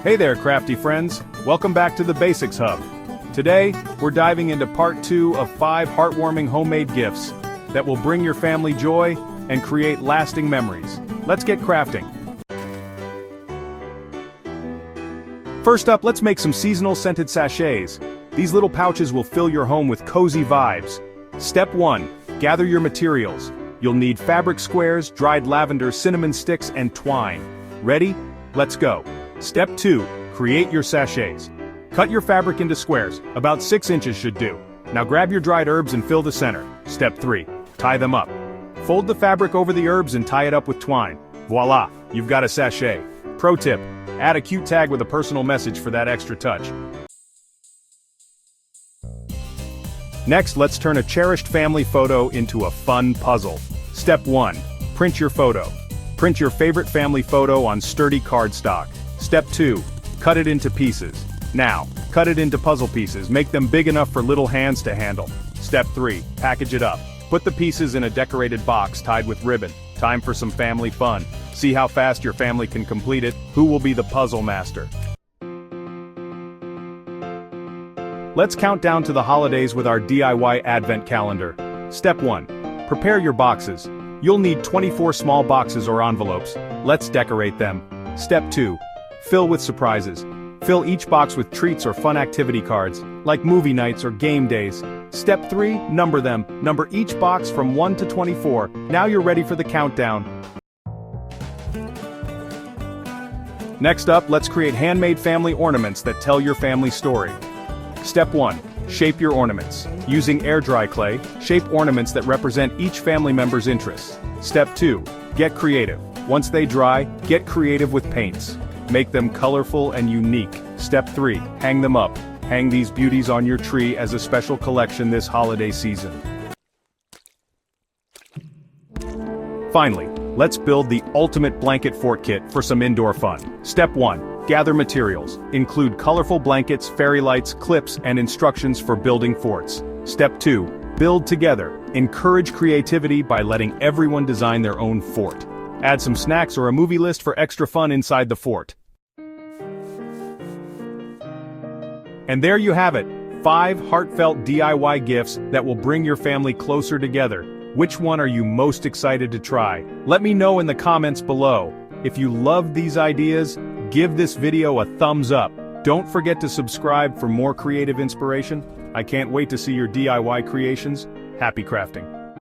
Hey there, crafty friends. Welcome back to the Basics Hub. Today, we're diving into part 2 of 5 heartwarming homemade gifts that will bring your family joy and create lasting memories. Let's get crafting. First up, let's make some seasonal scented sachets. These little pouches will fill your home with cozy vibes. Step 1. Gather your materials. You'll need fabric squares, dried lavender, cinnamon sticks, and twine. Ready? Let's go. Step 2. Create your sachets. Cut your fabric into squares, about 6 inches should do. Now grab your dried herbs and fill the center. Step 3. Tie them up. Fold the fabric over the herbs and tie it up with twine. Voila, you've got a sachet. Pro tip, add a cute tag with a personal message for that extra touch. Next, let's turn a cherished family photo into a fun puzzle. Step 1. Print your photo. Print your favorite family photo on sturdy cardstock. Step 2. Cut it into pieces. Now, cut it into puzzle pieces, make them big enough for little hands to handle. Step 3. Package it up. Put the pieces in a decorated box tied with ribbon. Time for some family fun. See how fast your family can complete it. Who will be the puzzle master? Let's count down to the holidays with our DIY advent calendar. Step 1. Prepare your boxes. You'll need 24 small boxes or envelopes. Let's decorate them. Step 2. Fill with surprises. Fill each box with treats or fun activity cards, like movie nights or game days. Step 3. Number them. Number each box from 1 to 24. Now you're ready for the countdown. Next up, let's create handmade family ornaments that tell your family story. Step 1. Shape your ornaments. Using air-dry clay, shape ornaments that represent each family member's interests. Step 2. Get creative. Once they dry, get creative with paints. Make them colorful and unique. Step 3. Hang them up. Hang these beauties on your tree as a special collection this holiday season. Finally, let's build the ultimate blanket fort kit for some indoor fun. Step 1. Gather materials. Include colorful blankets, fairy lights, clips, and instructions for building forts. Step 2. Build together. Encourage creativity by letting everyone design their own fort. Add some snacks or a movie list for extra fun inside the fort. And there you have it, 5 heartfelt DIY gifts that will bring your family closer together. Which one are you most excited to try? Let me know in the comments below. If you loved these ideas, give this video a thumbs up. Don't forget to subscribe for more creative inspiration. I can't wait to see your DIY creations. Happy crafting.